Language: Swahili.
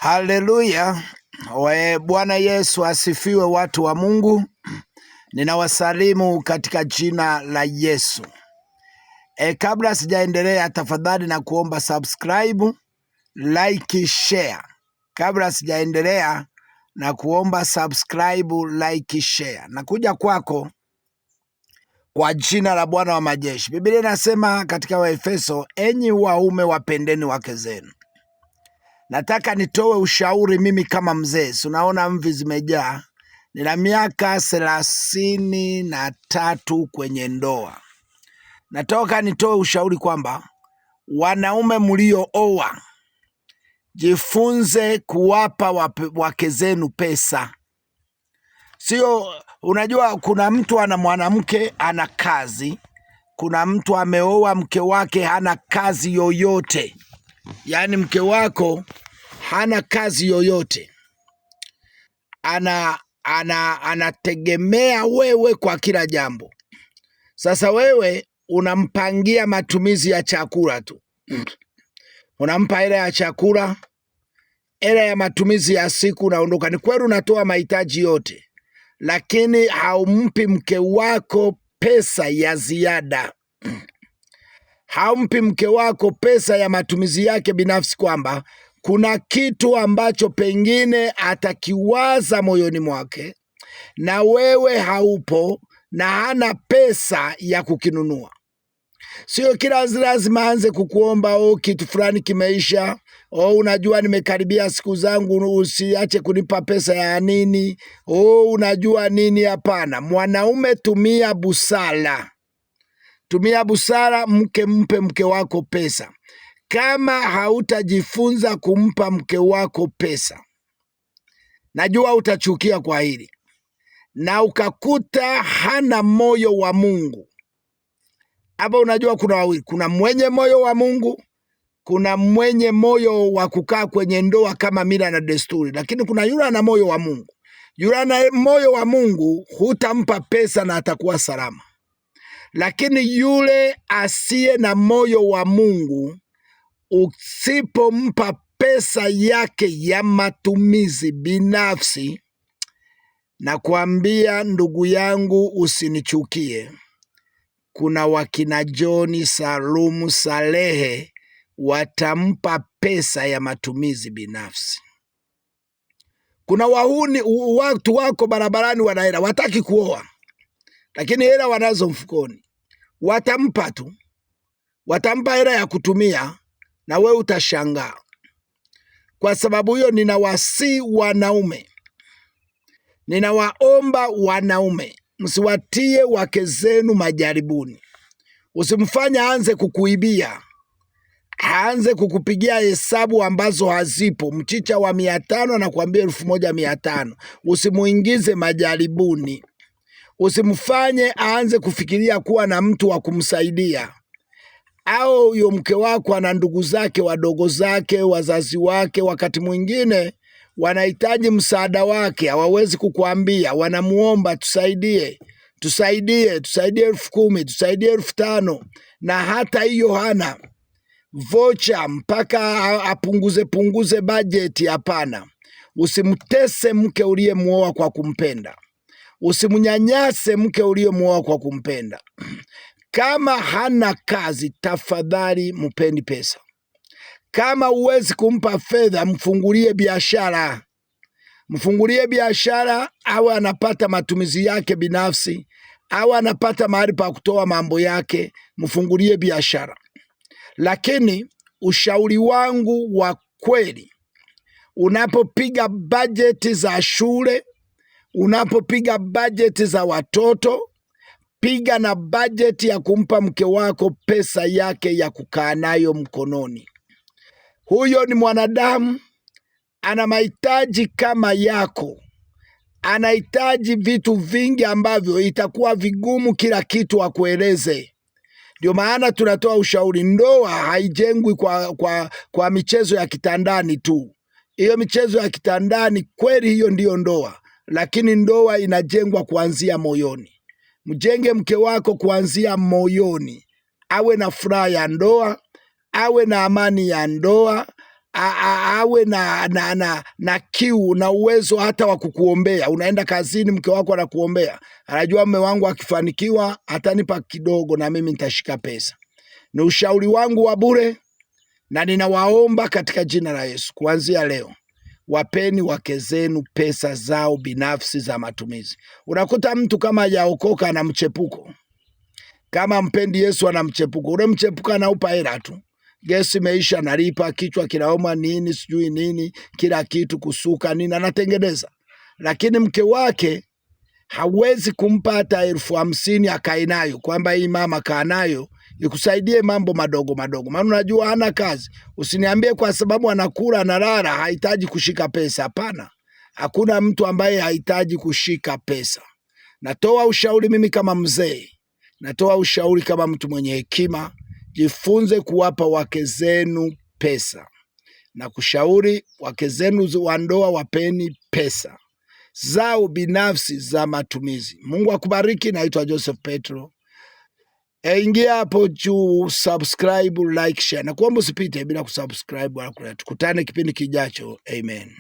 Haleluya. Bwana Yesu asifiwe, watu wa Mungu. Ninawasalimu katika jina la Yesu. Kabla sijaendelea, tafadhali na kuomba subscribe, like, share. Kabla sijaendelea na kuomba subscribe, like, share. Nakuja kwako kwa jina la Bwana wa majeshi. Biblia inasema katika Waefeso, enyi waume wapendeni wake zenu. Nataka nitoe ushauri mimi kama mzee. Unaona mvi zimejaa. Nina miaka 33 kwenye ndoa. Nataka nitoe ushauri kwamba wanaume mliooa, jifunze kuwapa wake zenu pesa. Sio, unajua kuna mtu ana mwanamke ana kazi, kuna mtu ameoa mke wake hana kazi yoyote. Yaani mke wako hana kazi yoyote, anategemea wewe kwa kila jambo. Sasa wewe unampangia matumizi ya chakula tu, unampa hela ya chakula, hela ya matumizi ya siku, unaondoka. Ni kweli unatoa mahitaji yote, lakini haumpi mke wako pesa ya ziada. Haumpi mke wako pesa ya matumizi yake binafsi, kwamba kuna kitu ambacho pengine atakiwaza moyoni mwake na wewe haupo na hana pesa ya kukinunua. Sio kila lazima aanze kukuomba, kitu fulani kimeisha, unajua nimekaribia siku zangu, usiache kunipa pesa ya nini, unajua nini. Hapana, mwanaume, tumia busara. Tumia busara, mpe mke wako pesa. Kama hautajifunza kumpa mke wako pesa, najua utachukia kwa hili, na ukakuta hana moyo wa Mungu. Hapa unajua kuna wawili, kuna mwenye moyo wa Mungu, kuna mwenye moyo wa kukaa kwenye ndoa kama mila na desturi, lakini kuna yule ana moyo wa Mungu. Yule ana moyo wa Mungu hutampa pesa na atakuwa salama. Lakini yule asiye na moyo wa Mungu, usipompa pesa yake ya matumizi binafsi, na kuambia ndugu yangu, usinichukie, kuna wakina Joni, Salumu, Salehe watampa pesa ya matumizi binafsi. Kuna wahuni, watu wako barabarani wana hela, wataki kuoa, lakini hela wanazo mfukoni. Watampa tu, watampa hela ya kutumia, na wewe utashangaa. Kwa sababu hiyo, ninawasihi wanaume, ninawaomba wanaume, msiwatie wake zenu majaribuni. Usimfanye aanze kukuibia, aanze kukupigia hesabu ambazo hazipo. Mchicha wa 500 na kuambia 1500. Usimuingize majaribuni. Usimfanye aanze kufikiria kuwa na mtu wa kumsaidia, au huyo mke wako ana ndugu zake, wadogo zake, wazazi wake, wakati mwingine wanahitaji msaada wake, hawawezi kukuambia, wanamuomba tusaidie 10,000, tusaidie 5,000, na hata hiyo hana vocha mpaka apunguze bajeti. Hapana, usimtese mke uliyemuoa kwa kumpenda. Usimunyanyase mke uliyemuoa kwa kumpenda. Kama hana kazi, tafadhali mpeni pesa. Kama uwezi kumpa fedha, mfungulie biashara. Mfungulie biashara, awe anapata matumizi yake binafsi, awe anapata mahali pa kutoa mambo yake, mfungulie biashara. Lakini ushauri wangu wa kweli, unapopiga bajeti za shule, unapopiga bajeti za watoto, piga na bajeti ya kumpa mke wako pesa yake ya kukaa nayo mkononi. Huyo ni mwanadamu, ana mahitaji kama yako. Anahitaji vitu vingi ambavyo itakuwa vigumu kila kitu akueleze. Ndio maana tunatoa ushauri. Ndoa haijengwi kwa michezo ya kitandani tu. Hiyo michezo ya kitandani kweli, hiyo ndiyo ndoa, lakini ndoa inajengwa kuanzia moyoni. Mjenge mke wako kuanzia moyoni, awe na furaha ya ndoa, awe na amani ya ndoa, awe na kiu na uwezo hata wa kukuombea. Unaenda kazini, mke wako anakuombea, anajua mume wangu akifanikiwa atanipa kidogo na mimi nitashika pesa. Ni ushauri wangu wa bure, na ninawaomba katika jina la Yesu, kuanzia leo wapeni wake zenu pesa zao binafsi za matumizi. Unakuta mtu kama hajaokoka ana mchepuko, kama mpendi Yesu ana mchepuko. Ule mchepuko anaupa hela tu, gesi imeisha nalipa, kichwa kinauma nini sijui nini, kila kitu kusuka nini anatengeneza, lakini mke wake hawezi kumpa hata 50,000 akae nayo, kwamba hii mama kaa nayo ikusaidie mambo madogo madogo, maana unajua hana kazi. Usiniambie kwa sababu anakula analala hahitaji kushika pesa. Hapana, hakuna mtu ambaye hahitaji kushika pesa. Natoa ushauri mimi kama mzee, natoa ushauri kama mtu mwenye hekima. Jifunze kuwapa wake zenu pesa, na kushauri wake zenu wa ndoa, wapeni pesa zao binafsi za matumizi. Mungu akubariki. Naitwa Joseph Petro. Ingia hapo juu, subscribe, like, share, na kuomba usipite bila kusubscribe. Tukutane kipindi kijacho. Amen.